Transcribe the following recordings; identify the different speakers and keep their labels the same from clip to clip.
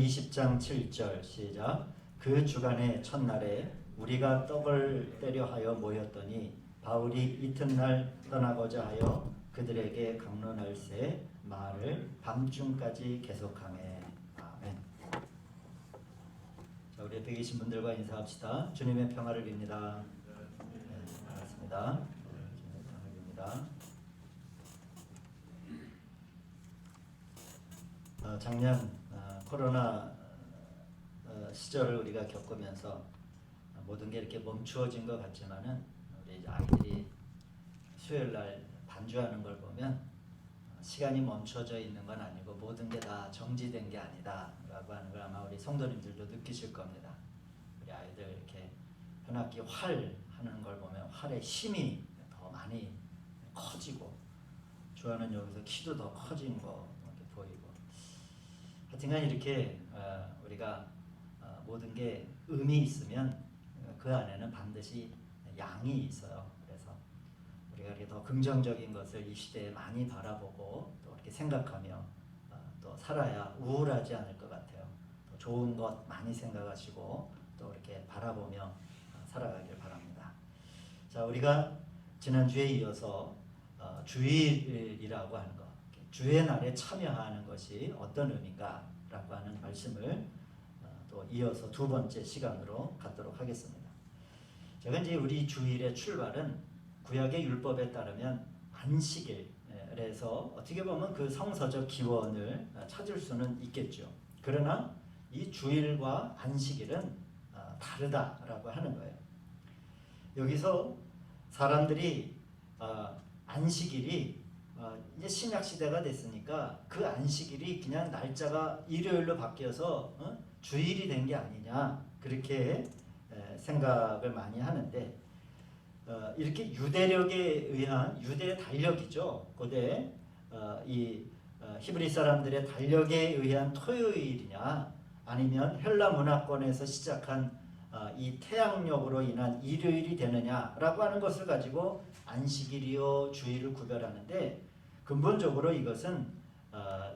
Speaker 1: 20장 7절 시작. 그 주간의 첫날에 우리가 떡을 떼려 하여 모였더니 바울이 이튿날 떠나고자 하여 그들에게 강론할새 말을 밤중까지 계속하매. 아멘. 자, 우리 옆에 계신 분들과 인사합시다. 주님의 평화를 빕니다. 네, 반갑습니다. 주님의 평화를 빕니다. 작년 코로나 시절을 우리가 겪으면서 모든 게 이렇게 멈추어진 것 같지만은 우리 아이들이 수요일 날 반주하는 걸 보면 시간이 멈춰져 있는 건 아니고 모든 게 다 정지된 게 아니다 라고 하는 걸 아마 우리 성도님들도 느끼실 겁니다. 우리 아이들 이렇게 현악기 활 하는 걸 보면 활의 힘이 더 많이 커지고 주하는 여기서 키도 더 커진 거 이렇게 보이고, 하여튼간 이렇게 우리가 모든 게 음이 있으면 그 안에는 반드시 양이 있어요. 그래서 우리가 이렇게 더 긍정적인 것을 이 시대에 많이 바라보고 또 이렇게 생각하며 또 살아야 우울하지 않을 것 같아요. 또 좋은 것 많이 생각하시고 또 이렇게 바라보며 살아가길 바랍니다. 자, 우리가 지난주에 이어서 주일이라고 하는 것, 주의 날에 참여하는 것이 어떤 의미인가 라고 하는 말씀을 또 이어서 두 번째 시간으로 갖도록 하겠습니다. 제가 이제 우리 주일의 출발은 구약의 율법에 따르면 안식일에서 어떻게 보면 그 성서적 기원을 찾을 수는 있겠죠. 그러나 이 주일과 안식일은 다르다라고 하는 거예요. 여기서 사람들이 안식일이 이제 신약 시대가 됐으니까 그 안식일이 그냥 날짜가 일요일로 바뀌어서 주일이 된 게 아니냐 그렇게 생각을 많이 하는데, 이렇게 유대력에 의한 유대의 달력이죠. 고대 이 히브리 사람들의 달력에 의한 토요일이냐 아니면 헬라 문화권에서 시작한 이 태양력으로 인한 일요일이 되느냐라고 하는 것을 가지고 안식일이요 주일을 구별하는데, 근본적으로 이것은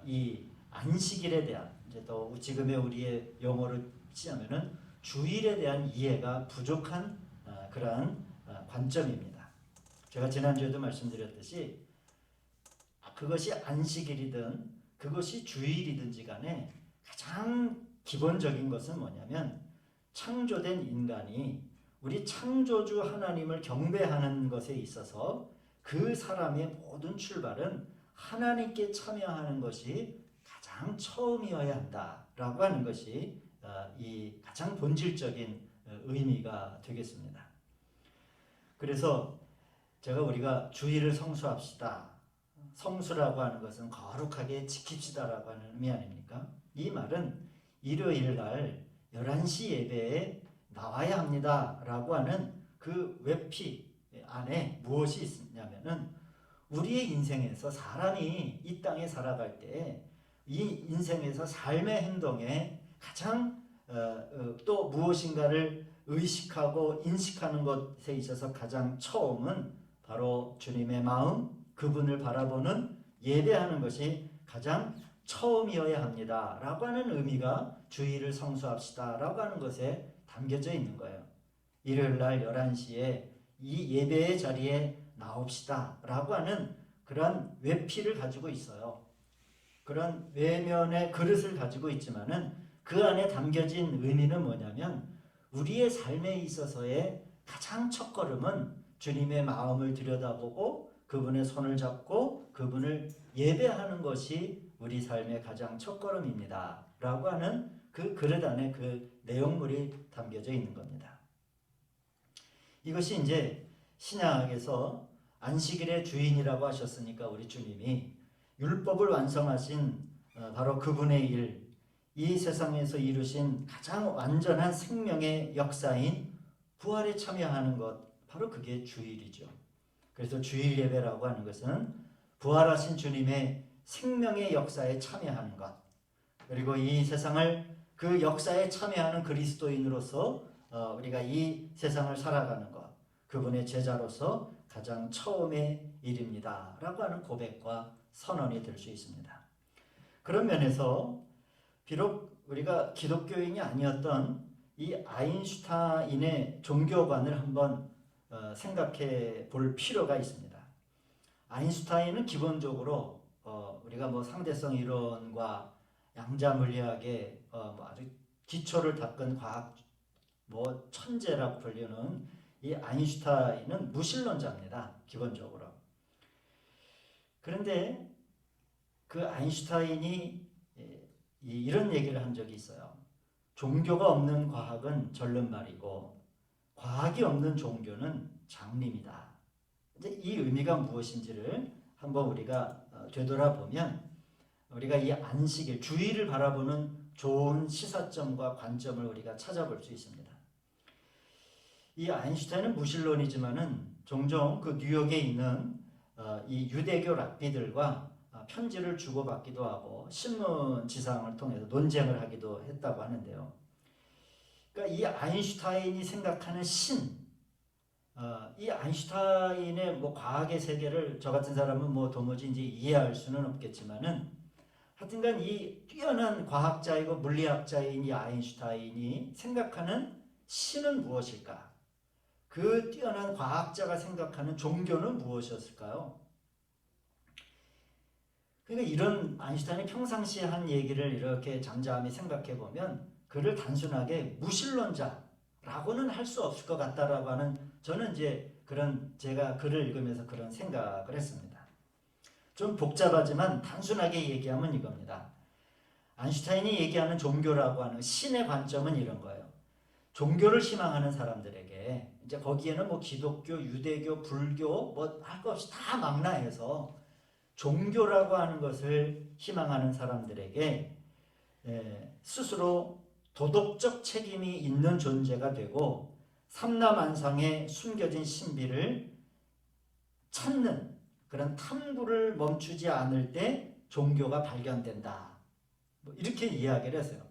Speaker 1: 이 안식일에 대한, 이제 또 지금의 우리의 용어를 치자면은 주일에 대한 이해가 부족한 그러한 관점입니다. 제가 지난주에도 말씀드렸듯이 그것이 안식일이든 그것이 주일이든지 간에 가장 기본적인 것은 뭐냐면, 창조된 인간이 우리 창조주 하나님을 경배하는 것에 있어서 그 사람의 모든 출발은 하나님께 참여하는 것이 가장 처음이어야 한다라고 하는 것이 이 가장 본질적인 의미가 되겠습니다. 그래서 우리가 주일을 성수합시다. 성수라고 하는 것은 거룩하게 지킵시다라고 하는 의미 아닙니까? 이 말은 일요일 날 11시 예배에 나와야 합니다 라고 하는 그 외피 안에 무엇이 있냐면은, 우리의 인생에서 사람이 이 땅에 살아갈 때 이 인생에서 삶의 행동에 가장 또 무엇인가를 의식하고 인식하는 것에 있어서 가장 처음은 바로 주님의 마음, 그분을 바라보는 예배하는 것이 가장 처음이어야 합니다 라고 하는 의미가 주일을 성수합시다 라고 하는 것에 담겨져 있는 거예요. 일요일 날 11시에 이 예배의 자리에 나옵시다 라고 하는 그런 외피를 가지고 있어요. 그런 외면의 그릇을 가지고 있지만은 그 안에 담겨진 의미는 뭐냐면, 우리의 삶에 있어서의 가장 첫걸음은 주님의 마음을 들여다보고 그분의 손을 잡고 그분을 예배하는 것이 우리 삶의 가장 첫걸음입니다 라고 하는 그 그릇 안에 그 내용물이 담겨져 있는 겁니다. 이것이 이제 신약에서 안식일의 주인이라고 하셨으니까 우리 주님이 율법을 완성하신 바로 그분의 일, 이 세상에서 이루신 가장 완전한 생명의 역사인 부활에 참여하는 것, 바로 그게 주일이죠. 그래서 주일 예배라고 하는 것은 부활하신 주님의 생명의 역사에 참여하는 것, 그리고 이 세상을 그 역사에 참여하는 그리스도인으로서 우리가 이 세상을 살아가는 것, 그분의 제자로서 가장 처음의 일입니다 라고 하는 고백과 선언이 될 수 있습니다. 그런 면에서 비록 우리가 기독교인이 아니었던 이 아인슈타인의 종교관을 한번 생각해 볼 필요가 있습니다. 아인슈타인은 기본적으로 우리가 뭐 상대성 이론과 양자 물리학의 뭐 아주 기초를 닦은 과학 뭐 천재라고 불리는 이 아인슈타인은 무신론자입니다. 기본적으로. 그런데 그 아인슈타인이 이런 얘기를 한 적이 있어요. 종교가 없는 과학은 절름발이고 과학이 없는 종교는 장림이다. 이제 이 의미가 무엇인지를 한번 우리가 되돌아보면 우리가 이 안식일, 주일을 바라보는 좋은 시사점과 관점을 우리가 찾아볼 수 있습니다. 이 아인슈타인은 무신론이지만은 종종 그 뉴욕에 있는 이 유대교 랍비들과 편지를 주고받기도 하고 신문 지상을 통해서 논쟁을 하기도 했다고 하는데요. 그러니까 이 아인슈타인이 생각하는 신, 이 아인슈타인의 뭐 과학의 세계를 저 같은 사람은 뭐 도무지 이제 이해할 수는 없겠지만은 하여튼간 이 뛰어난 과학자이고 물리학자인 이 아인슈타인이 생각하는 신은 무엇일까? 그 뛰어난 과학자가 생각하는 종교는 무엇이었을까요? 그러니까 이런 아인슈타인이 평상시에 한 얘기를 이렇게 잠잠히 생각해 보면 그를 단순하게 무신론자라고는 할 수 없을 것 같다라고 하는 저는 이제 그런 제가 글을 읽으면서 그런 생각을 했습니다. 좀 복잡하지만 단순하게 얘기하면 이겁니다. 아인슈타인이 얘기하는 종교라고 하는 신의 관점은 이런 거예요. 종교를 희망하는 사람들에게 이제 거기에는 뭐 기독교, 유대교, 불교 뭐 할 것 없이 다 망라해서 종교라고 하는 것을 희망하는 사람들에게 스스로 도덕적 책임이 있는 존재가 되고 삼라만상에 숨겨진 신비를 찾는 그런 탐구를 멈추지 않을 때 종교가 발견된다. 뭐 이렇게 이야기를 했어요.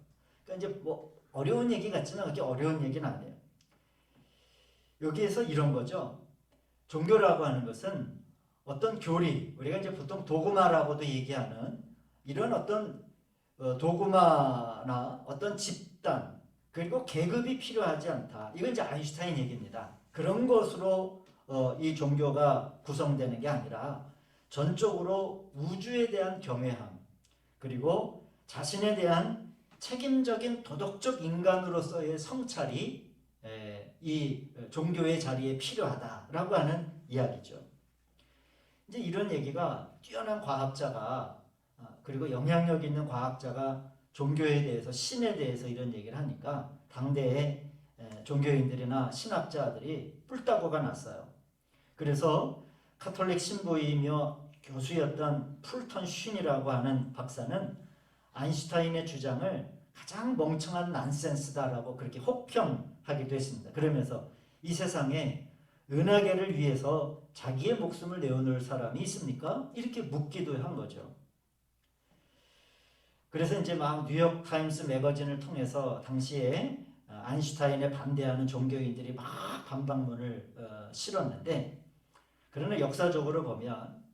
Speaker 1: 그러니까 이제 뭐 어려운 얘기 같지만 그렇게 어려운 얘기는 아니에요. 여기에서 이런 거죠. 종교라고 하는 것은 어떤 교리, 우리가 이제 보통 도그마라고도 얘기하는 이런 어떤 도그마나 어떤 집단 그리고 계급이 필요하지 않다. 이건 이제 아인슈타인 얘기입니다. 그런 것으로 이 종교가 구성되는 게 아니라 전적으로 우주에 대한 경외함 그리고 자신에 대한 책임적인 도덕적 인간으로서의 성찰이 이 종교의 자리에 필요하다라고 하는 이야기죠. 이제 이런 얘기가 뛰어난 과학자가 그리고 영향력 있는 과학자가 종교에 대해서 신에 대해서 이런 얘기를 하니까 당대의 종교인들이나 신학자들이 뿔따구가 났어요. 그래서 카톨릭 신부이며 교수였던 풀턴 쉰이라고 하는 박사는 아인슈타인의 주장을 가장 멍청한 난센스다라고 그렇게 혹평하기도 했습니다. 그러면서 이 세상에 은하계를 위해서 자기의 목숨을 내어놓을 사람이 있습니까? 이렇게 묻기도 한 거죠. 그래서 이제 막 뉴욕타임스 매거진을 통해서 당시에 아인슈타인에 반대하는 종교인들이 막 반박문을 실었는데 그러나 역사적으로 보면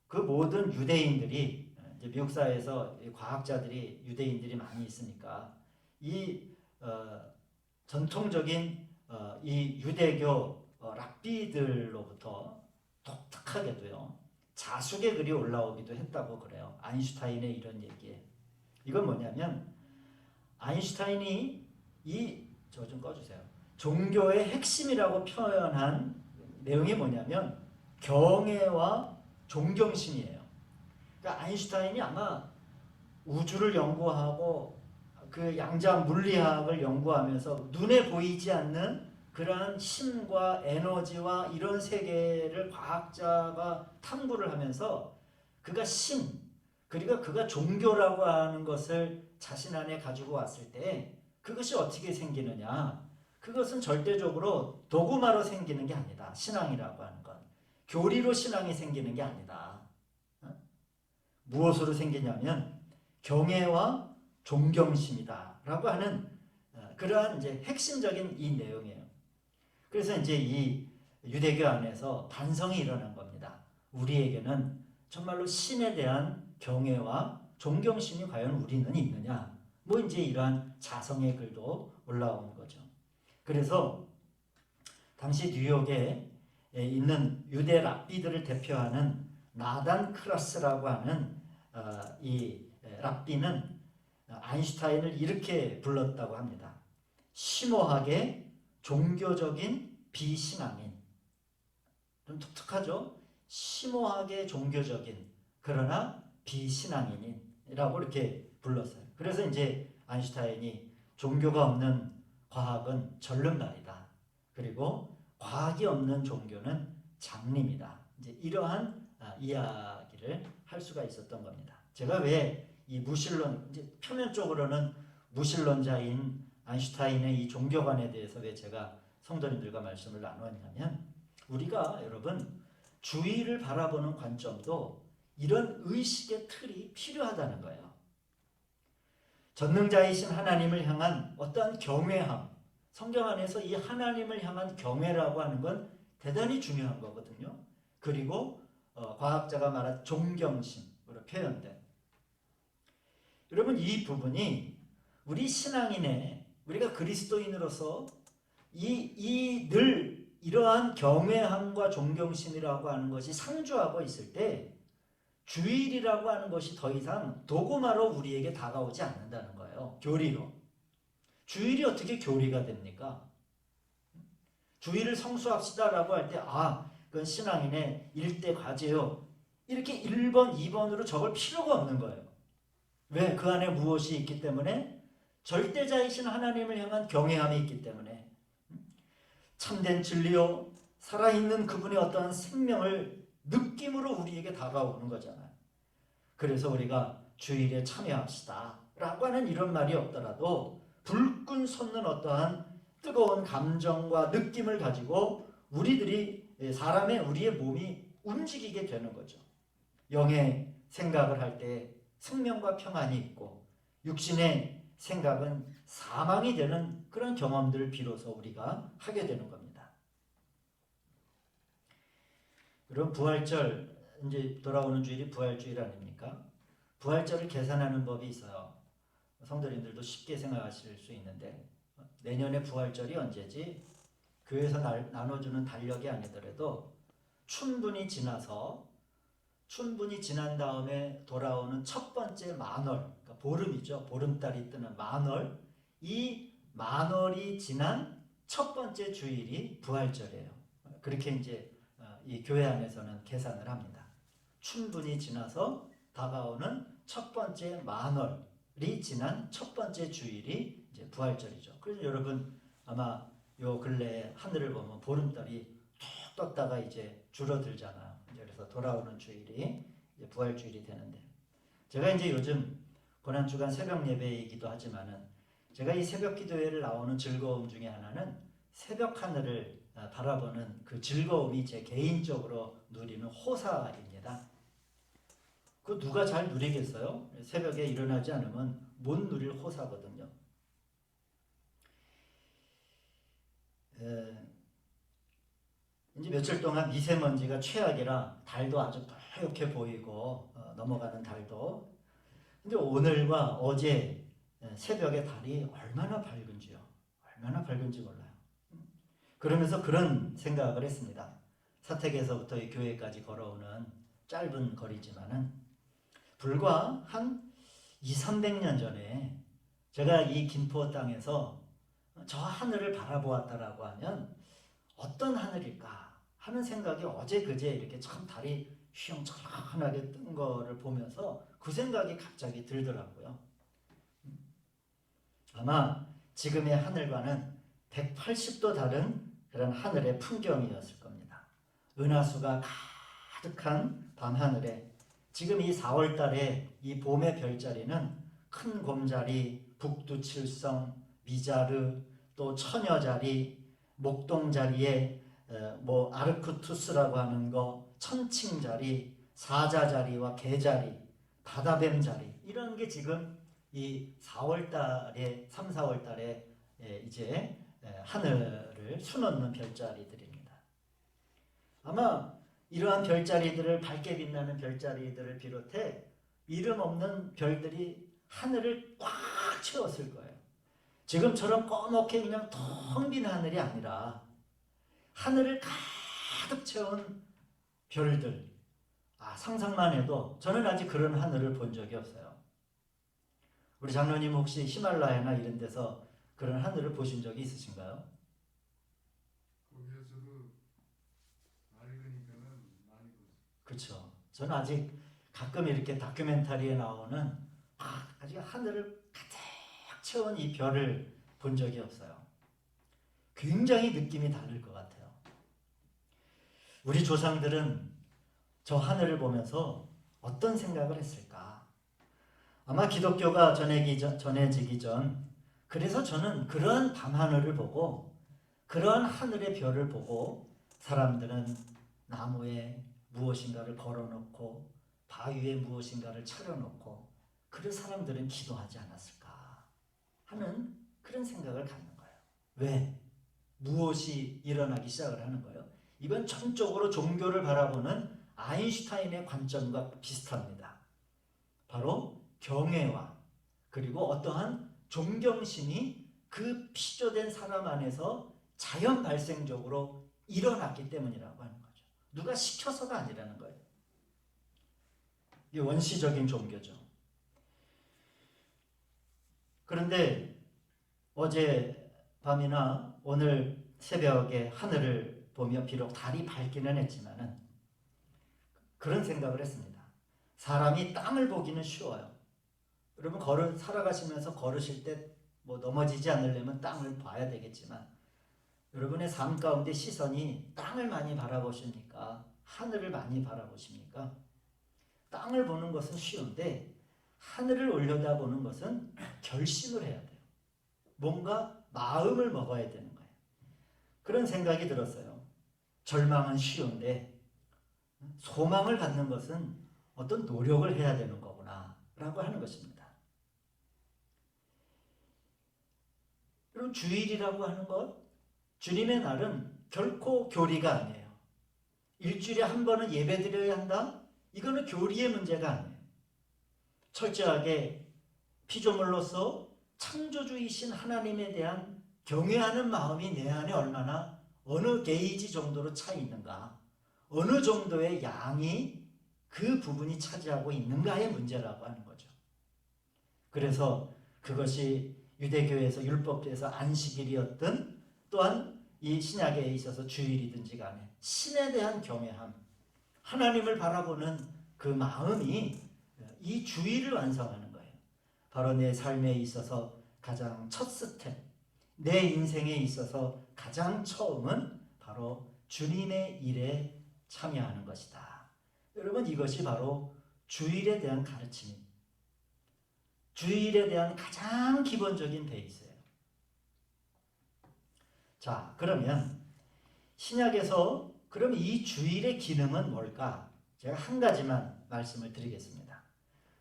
Speaker 1: 그 모든 유대인들이 이제 미국 사회에서 과학자들이 유대인들이 많이 있으니까 이 전통적인 이 유대교 랍비들로부터 독특하게도요 자숙의 글이 올라오기도 했다고 그래요. 아인슈타인의 이런 얘기에. 이건 뭐냐면 아인슈타인이 저거 좀 꺼주세요. 종교의 핵심이라고 표현한 내용이 뭐냐면 경애와 존경심이에요. 그러니까 아인슈타인이 아마 우주를 연구하고 그 양자 물리학을 연구하면서 눈에 보이지 않는 그러한 힘과 에너지와 이런 세계를 과학자가 탐구를 하면서 그가 신 그리고 그가 종교라고 하는 것을 자신 안에 가지고 왔을 때 그것이 어떻게 생기느냐? 그것은 절대적으로 도구마로 생기는 게 아니다. 신앙이라고 하는 건. 교리로 신앙이 생기는 게 아니다. 무엇으로 생기냐면 경애와 존경심이다. 라고 하는 그러한 이제 핵심적인 이 내용이에요. 그래서 이제 이 유대교 안에서 반성이 일어난 겁니다. 우리에게는 정말로 신에 대한 경애와 존경심이 과연 우리는 있느냐? 뭐 이제 이러한 자성의 글도 올라오는 거죠. 그래서 당시 뉴욕에 있는 유대 랍비들을 대표하는 나단 크라스라고 하는 이 랍비는 아인슈타인을 이렇게 불렀다고 합니다. 심오하게 종교적인 비신앙인. 좀 독특하죠? 심오하게 종교적인 그러나 비신앙인이라고 이렇게 불렀어요. 그래서 이제 아인슈타인이 종교가 없는 과학은 절름발이다. 그리고 과학이 없는 종교는 장님이다. 이제 이러한 이야기를 할 수가 있었던 겁니다. 제가 왜 이 무신론, 이제 표면적으로는 무신론자인 아인슈타인의 이 종교관에 대해서 왜 제가 성도님들과 말씀을 나누었냐면, 우리가 여러분 주위를 바라보는 관점도 이런 의식의 틀이 필요하다는 거예요. 전능자이신 하나님을 향한 어떠한 경외함, 성경 안에서 이 하나님을 향한 경외라고 하는 건 대단히 중요한 거거든요. 그리고 과학자가 말한 존경심으로 표현된, 여러분 이 부분이 우리 신앙인의, 우리가 그리스도인으로서 늘 이러한 경외함과 존경심이라고 하는 것이 상주하고 있을 때 주일이라고 하는 것이 더 이상 도구마로 우리에게 다가오지 않는다는 거예요. 교리로. 주일이 어떻게 교리가 됩니까? 주일을 성수합시다라고 할 때 그건 신앙인의 일대 과제요. 이렇게 1번, 2번으로 적을 필요가 없는 거예요. 왜? 그 안에 무엇이 있기 때문에? 절대자이신 하나님을 향한 경외함이 있기 때문에. 참된 진리요, 살아있는 그분의 어떠한 생명을 느낌으로 우리에게 다가오는 거잖아요. 그래서 우리가 주일에 참여합시다 라고 하는 이런 말이 없더라도 불끈 솟는 어떠한 뜨거운 감정과 느낌을 가지고 우리의 몸이 움직이게 되는 거죠. 영의 생각을 할 때 생명과 평안이 있고, 육신의 생각은 사망이 되는 그런 경험들을 비로소 우리가 하게 되는 겁니다. 그럼 부활절, 이제 돌아오는 주일이 부활주일 아닙니까? 부활절을 계산하는 법이 있어요. 성도님들도 쉽게 생각하실 수 있는데, 내년에 부활절이 언제지? 교회에서 나눠주는 달력이 아니더라도 춘분이 지난 다음에 돌아오는 첫 번째 만월, 그러니까 보름이죠. 보름달이 뜨는 만월, 이 만월이 지난 첫 번째 주일이 부활절이에요. 그렇게 이제 이 교회 안에서는 계산을 합니다. 춘분이 지나서 다가오는 첫 번째 만월이 지난 첫 번째 주일이 이제 부활절이죠. 그래서 여러분 아마 요 근래에 하늘을 보면 보름달이 툭 떴다가 이제 줄어들잖아요. 그래서 돌아오는 주일이 이제 부활주일이 되는데, 제가 이제 요즘 고난주간 새벽 예배이기도 하지만은 제가 이 새벽 기도회를 나오는 즐거움 중에 하나는 새벽 하늘을 바라보는 그 즐거움이 제 개인적으로 누리는 호사입니다. 그 누가 잘 누리겠어요? 새벽에 일어나지 않으면 못 누릴 호사거든요. 이제 며칠 동안 미세먼지가 최악이라 달도 아주 뽀얗게 보이고 넘어가는 달도. 근데 오늘과 어제 새벽에 달이 얼마나 밝은지 몰라요. 그러면서 그런 생각을 했습니다. 사택에서부터 이 교회까지 걸어오는 짧은 거리지만은 불과 한 200~300년 전에 제가 이 김포 땅에서 저 하늘을 바라보았다라고 하면 어떤 하늘일까 하는 생각이 어제 그제 이렇게 참 달이 휘영찬하게 뜬 거를 보면서 그 생각이 갑자기 들더라고요. 아마 지금의 하늘과는 180도 다른 그런 하늘의 풍경이었을 겁니다. 은하수가 가득한 밤하늘에 지금 이 4월 달에 이 봄의 별자리는 큰 곰자리, 북두칠성, 미자르, 또 처녀자리, 목동자리에 아르쿠투스라고 하는 거, 천칭자리, 사자자리와 개자리, 바다뱀자리, 이런 게 지금 이 4월달에 3, 4월달에 이제 하늘을 수놓는 별자리들입니다. 아마 이러한 별자리들을, 밝게 빛나는 별자리들을 비롯해 이름 없는 별들이 하늘을 꽉 채웠을 거예요. 지금처럼 꺼멓게 그냥 텅 빈 하늘이 아니라 하늘을 가득 채운 별들. 상상만 해도 저는 아직 그런 하늘을 본 적이 없어요. 우리 장로님 혹시 히말라야나 이런 데서 그런 하늘을 보신 적이 있으신가요?
Speaker 2: 거기에서도 맑으니까는 많이 보죠.
Speaker 1: 그렇죠. 저는 아직 가끔 이렇게 다큐멘터리에 나오는 아주 하늘을 가득 채운 이 별을 본 적이 없어요. 굉장히 느낌이 다를 것 같아요. 우리 조상들은 저 하늘을 보면서 어떤 생각을 했을까? 아마 기독교가 전해지기 전, 그래서 저는 그런 밤하늘을 보고 그런 하늘의 별을 보고 사람들은 나무에 무엇인가를 걸어놓고 바위에 무엇인가를 차려놓고 그 사람들은 기도하지 않았을까 하는 그런 생각을 갖는 거예요. 왜? 무엇이 일어나기 시작을 하는 거예요? 이건 전적으로 종교를 바라보는 아인슈타인의 관점과 비슷합니다. 바로 경외와 그리고 어떠한 존경심이 그 피조된 사람 안에서 자연 발생적으로 일어났기 때문이라고 하는 거죠. 누가 시켜서가 아니라는 거예요. 이게 원시적인 종교죠. 그런데 어제 밤이나 오늘 새벽에 하늘을 보며 비록 달이 밝기는 했지만은 그런 생각을 했습니다. 사람이 땅을 보기는 쉬워요. 여러분 살아가시면서 걸으실 때 뭐 넘어지지 않으려면 땅을 봐야 되겠지만 여러분의 삶 가운데 시선이 땅을 많이 바라보십니까? 하늘을 많이 바라보십니까? 땅을 보는 것은 쉬운데 하늘을 올려다보는 것은 결심을 해야 돼요. 뭔가 마음을 먹어야 되는 거예요. 그런 생각이 들었어요. 절망은 쉬운데 소망을 갖는 것은 어떤 노력을 해야 되는 거구나 라고 하는 것입니다. 그리고 주일이라고 하는 것, 주님의 날은 결코 교리가 아니에요. 일주일에 한 번은 예배 드려야 한다? 이거는 교리의 문제가 아니에요. 철저하게 피조물로서 창조주이신 하나님에 대한 경외하는 마음이 내 안에 얼마나 어느 게이지 정도로 차 있는가, 어느 정도의 양이 그 부분이 차지하고 있는가의 문제라고 하는 거죠. 그래서 그것이 유대교에서 율법에서 안식일이었든 또한 이 신약에 있어서 주일이든지 간에 신에 대한 경외함, 하나님을 바라보는 그 마음이 이 주일을 완성하는 거예요. 바로 내 삶에 있어서 가장 첫 스텝, 내 인생에 있어서 가장 처음은 바로 주님의 일에 참여하는 것이다. 여러분, 이것이 바로 주일에 대한 가르침입니다. 주일에 대한 가장 기본적인 베이스예요. 자, 그러면 신약에서 그럼 이 주일의 기능은 뭘까? 제가 한 가지만 말씀을 드리겠습니다.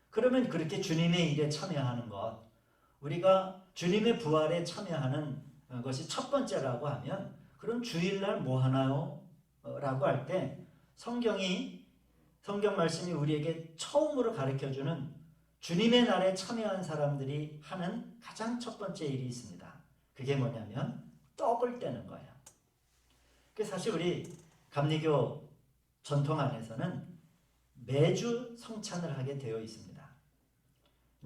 Speaker 1: 그러면 그렇게 주님의 일에 참여하는 것, 우리가 주님의 부활에 참여하는 것이 첫 번째라고 하면 그럼 주일날 뭐 하나요? 라고 할 때 성경 말씀이 우리에게 처음으로 가르쳐주는 주님의 날에 참여한 사람들이 하는 가장 첫 번째 일이 있습니다. 그게 뭐냐면 떡을 떼는 거예요. 사실 우리 감리교 전통 안에서는 매주 성찬을 하게 되어 있습니다.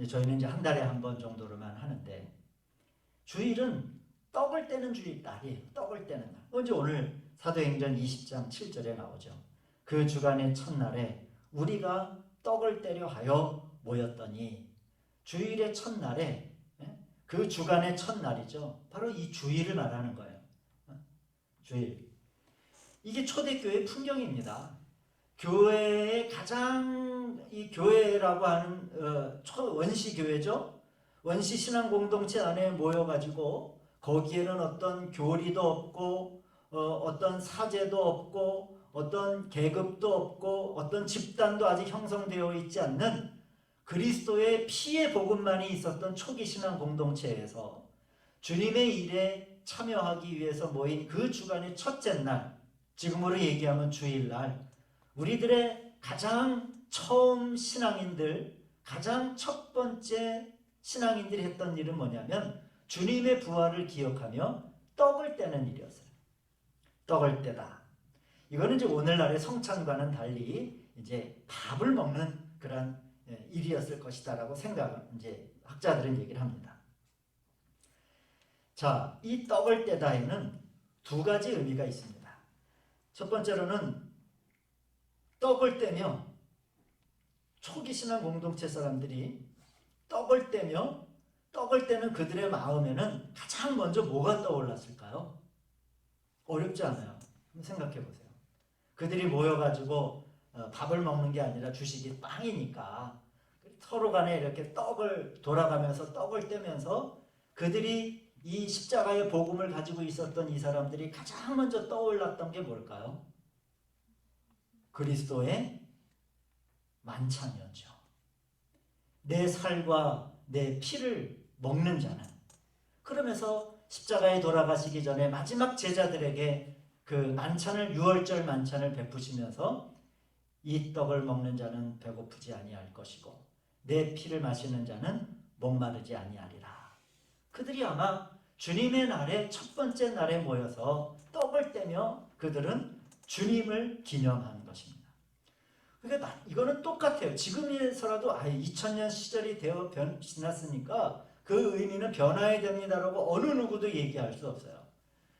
Speaker 1: 저희는 이제 한 달에 한 번 정도로만 하는데 주일은 떡을 떼는 주일 날이에요. 떡을 떼는 날. 언제 오늘 사도행전 20장 7절에 나오죠. 그 주간의 첫날에 우리가 떡을 떼려 하여 모였더니 주일의 첫날에 그 주간의 첫날이죠. 바로 이 주일을 말하는 거예요. 주일. 이게 초대교회 풍경입니다. 교회의 가장 이 교회라고 하는 원시 교회죠. 원시 신앙 공동체 안에 모여가지고 거기에는 어떤 교리도 없고 어떤 사제도 없고 어떤 계급도 없고 어떤 집단도 아직 형성되어 있지 않는 그리스도의 피의 복음만이 있었던 초기 신앙 공동체에서 주님의 일에 참여하기 위해서 모인 그 주간의 첫째 날, 지금으로 얘기하면 주일날, 우리들의 가장 처음 신앙인들, 가장 첫 번째 신앙인들이 했던 일은 뭐냐면 주님의 부활을 기억하며 떡을 떼는 일이었어요. 떡을 떼다. 이거는 이제 오늘날의 성찬과는 달리 이제 밥을 먹는 그런 일이었을 것이다라고 이제 학자들은 얘기를 합니다. 자, 이 떡을 떼다에는 두 가지 의미가 있습니다. 첫 번째로는 떡을 떼며 초기 신앙 공동체 사람들이 떡을 떼는 그들의 마음에는 가장 먼저 뭐가 떠올랐을까요? 어렵지 않아요. 한번 생각해 보세요. 그들이 모여가지고 밥을 먹는 게 아니라 주식이 빵이니까 서로 간에 이렇게 떡을 돌아가면서 떡을 떼면서 그들이 이 십자가의 복음을 가지고 있었던 이 사람들이 가장 먼저 떠올랐던 게 뭘까요? 그리스도의 만찬이었죠. 내 살과 내 피를 먹는 자는, 그러면서 십자가에 돌아가시기 전에 마지막 제자들에게 그 만찬을, 유월절 만찬을 베푸시면서 이 떡을 먹는 자는 배고프지 아니할 것이고 내 피를 마시는 자는 목마르지 아니하리라. 그들이 아마 주님의 날에 첫 번째 날에 모여서 떡을 떼며 그들은 주님을 기념하는 것입니다. 그러니까 이거는 똑같아요. 지금에서라도 2000년 시절이 지났으니까 그 의미는 변화해야 됩니다라고 어느 누구도 얘기할 수 없어요.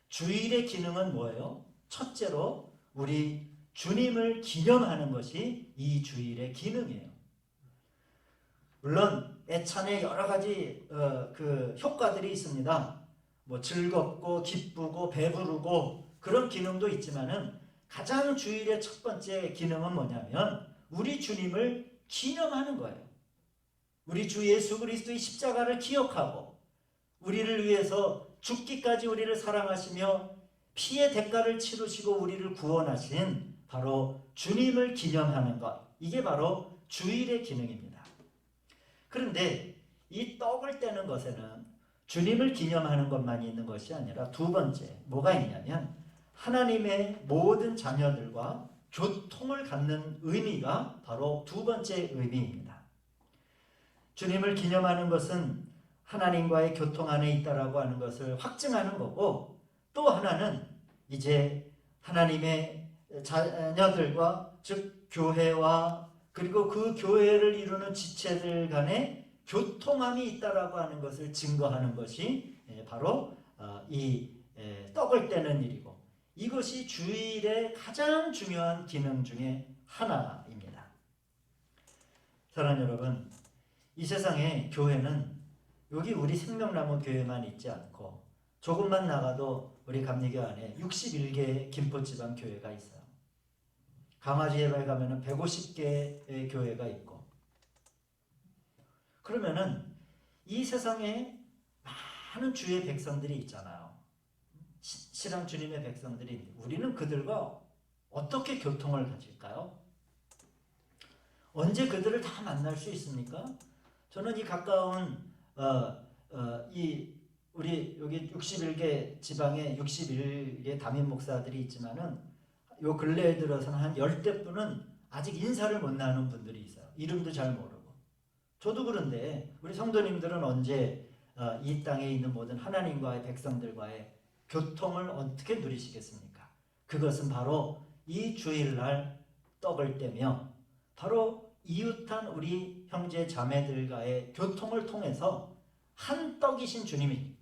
Speaker 1: 주일의 기능은 뭐예요? 첫째로 우리 주님을 기념하는 것이 이 주일의 기능이에요. 물론 애찬에 여러 가지 그 효과들이 있습니다. 뭐 즐겁고 기쁘고 배부르고 그런 기능도 있지만은 가장 주일의 첫 번째 기능은 뭐냐면 우리 주님을 기념하는 거예요. 우리 주 예수 그리스도의 십자가를 기억하고 우리를 위해서 죽기까지 우리를 사랑하시며 피의 대가를 치르시고 우리를 구원하신 바로 주님을 기념하는 것, 이게 바로 주일의 기능입니다. 그런데 이 떡을 떼는 것에는 주님을 기념하는 것만이 있는 것이 아니라 두 번째 뭐가 있냐면 하나님의 모든 자녀들과 교통을 갖는 의미가 바로 두 번째 의미입니다. 주님을 기념하는 것은 하나님과의 교통 안에 있다라고 하는 것을 확증하는 거고, 또 하나는 이제 하나님의 자녀들과 즉 교회와 그리고 그 교회를 이루는 지체들 간에 교통함이 있다라고 하는 것을 증거하는 것이 바로 이 떡을 떼는 일이고, 이것이 주일의 가장 중요한 기능 중에 하나입니다. 사랑하는 여러분, 이 세상에 교회는 여기 우리 생명나무 교회만 있지 않고 조금만 나가도 우리 감리교 안에 61개의 김포지방 교회가 있어요. 강화지에 가면은 150개의 교회가 있고, 그러면은 이 세상에 많은 주의 백성들이 있잖아요. 신앙 주님의 백성들이, 우리는 그들과 어떻게 교통을 가질까요? 언제 그들을 다 만날 수 있습니까? 저는 이 가까운 우리 여기 61개 지방에 61개 담임 목사들이 있지만은 요 근래에 들어서는 한 10대 분은 아직 인사를 못 나누는 분들이 있어요. 이름도 잘 모르고. 저도 그런데 우리 성도님들은 언제 이 땅에 있는 모든 하나님과의 백성들과의 교통을 어떻게 누리시겠습니까? 그것은 바로 이 주일날 떡을 떼며 바로 이웃한 우리 형제 자매들과의 교통을 통해서 한 떡이신 주님이,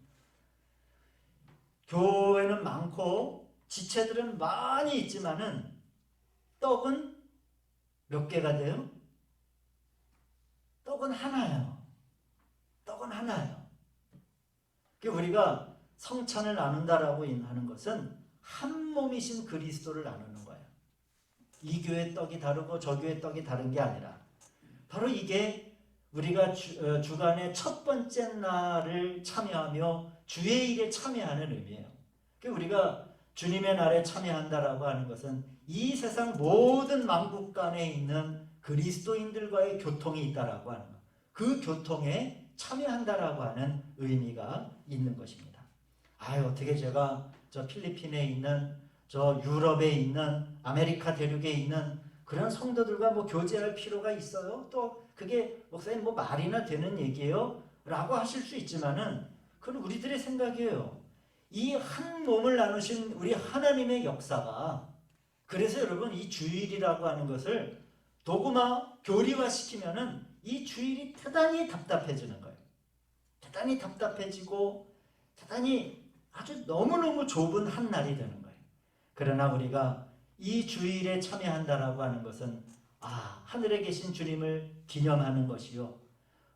Speaker 1: 교회는 많고 지체들은 많이 있지만은 떡은 몇 개가 돼요? 떡은 하나예요. 떡은 하나예요. 우리가 성찬을 나눈다라고 하는 것은 한 몸이신 그리스도를 나누는 거예요. 이 교회 떡이 다르고 저 교회 떡이 다른 게 아니라 바로 이게 우리가 주간의 첫 번째 날을 참여하며 주의 일에 참여하는 의미예요. 우리가 주님의 날에 참여한다라고 하는 것은 이 세상 모든 만국간에 있는 그리스도인들과의 교통이 있다라고 하는 것, 그 교통에 참여한다라고 하는 의미가 있는 것입니다. 어떻게 제가 저 필리핀에 있는, 저 유럽에 있는, 아메리카 대륙에 있는 그런 성도들과 교제할 필요가 있어요? 또 그게 목사님 말이나 되는 얘기예요? 라고 하실 수 있지만은 그건 우리들의 생각이에요. 이 한 몸을 나누신 우리 하나님의 역사가, 그래서 여러분 이 주일이라고 하는 것을 도구마 교리화시키면은 이 주일이 대단히 답답해지는 거예요. 대단히 답답해지고 대단히 아주 너무너무 좁은 한 날이 되는 거예요. 그러나 우리가 이 주일에 참여한다라고 하는 것은 하늘에 계신 주님을 기념하는 것이요,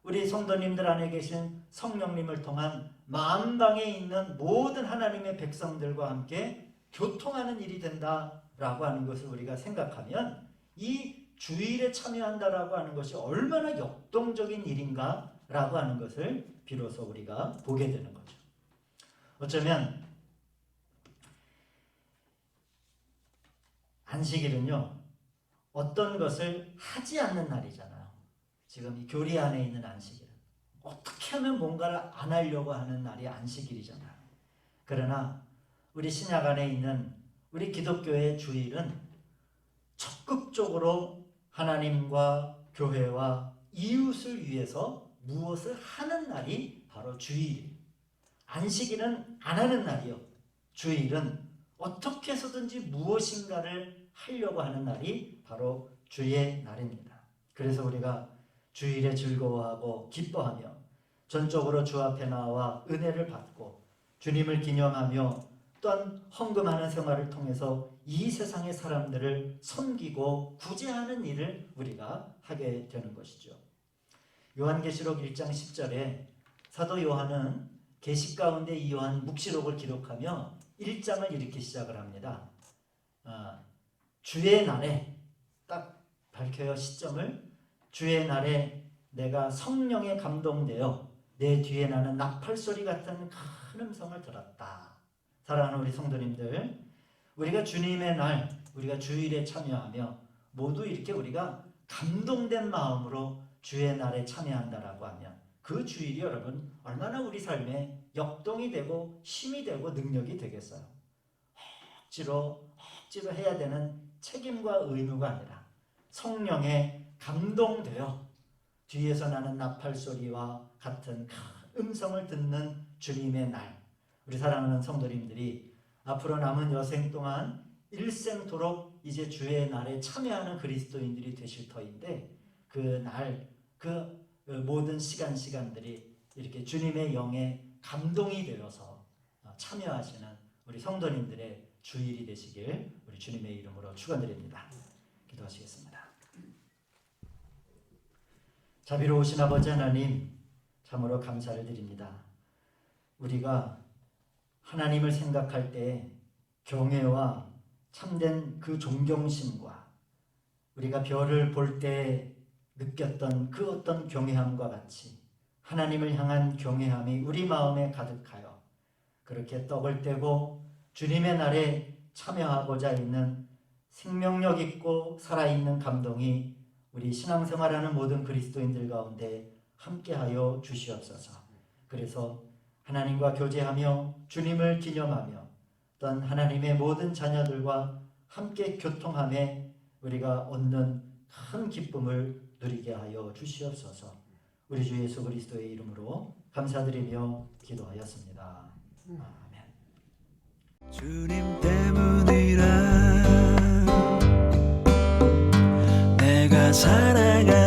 Speaker 1: 우리 성도님들 안에 계신 성령님을 통한 만방에 있는 모든 하나님의 백성들과 함께 교통하는 일이 된다라고 하는 것을 우리가 생각하면 이 주일에 참여한다라고 하는 것이 얼마나 역동적인 일인가라고 하는 것을 비로소 우리가 보게 되는 거죠. 어쩌면 안식일은요, 어떤 것을 하지 않는 날이잖아요. 지금 이 교리 안에 있는 안식일은 어떻게 하면 뭔가를 안 하려고 하는 날이 안식일이잖아요. 그러나 우리 신약 안에 있는 우리 기독교의 주일은 적극적으로 하나님과 교회와 이웃을 위해서 무엇을 하는 날이 바로 주일이에요. 안식일은 안 하는 날이요, 주일은 어떻게 해서든지 무엇인가를 하려고 하는 날이 바로 주의 날입니다. 그래서 우리가 주일에 즐거워하고 기뻐하며 전적으로 주 앞에 나와 은혜를 받고 주님을 기념하며 또한 헌금하는 생활을 통해서 이 세상의 사람들을 섬기고 구제하는 일을 우리가 하게 되는 것이죠. 요한계시록 1장 10절에 사도 요한은 계시 가운데 이 요한 묵시록을 기록하며 1장을 이렇게 시작을 합니다. 주의 날에, 딱 밝혀요 시점을, 주의 날에 내가 성령에 감동되어 내 뒤에 나는 나팔소리 같은 큰 음성을 들었다. 사랑하는 우리 성도님들, 우리가 주님의 날, 우리가 주일에 참여하며 모두 이렇게 우리가 감동된 마음으로 주의 날에 참여한다라고 하면 그 주일이 여러분 얼마나 우리 삶에 역동이 되고 힘이 되고 능력이 되겠어요. 억지로 해야 되는 책임과 의무가 아니라 성령에 감동되어 뒤에서 나는 나팔소리와 같은 큰 음성을 듣는 주님의 날, 우리 사랑하는 성도님들이 앞으로 남은 여생 동안 일생토록 이제 주의 날에 참여하는 그리스도인들이 되실 터인데, 그 날, 그 모든 시간들이 이렇게 주님의 영에 감동이 되어서 참여하시는 우리 성도님들의 주일이 되시길 우리 주님의 이름으로 축원드립니다. 기도하시겠습니다. 자비로우신 아버지 하나님, 참으로 감사를 드립니다. 우리가 하나님을 생각할 때 경외와 참된 그 존경심과 우리가 별을 볼 때 느꼈던 그 어떤 경외함과 같이 하나님을 향한 경외함이 우리 마음에 가득하여 그렇게 떡을 떼고 주님의 날에 참여하고자 있는 생명력 있고 살아있는 감동이 우리 신앙생활하는 모든 그리스도인들 가운데 함께하여 주시옵소서. 그래서 하나님과 교제하며 주님을 기념하며 또한 하나님의 모든 자녀들과 함께 교통함에 우리가 얻는 큰 기쁨을 누리게 하여 주시옵소서. 우리 주 예수 그리스도의 이름으로 감사드리며 기도하였습니다. 아멘.
Speaker 3: 주님 때문이라 내가 살아가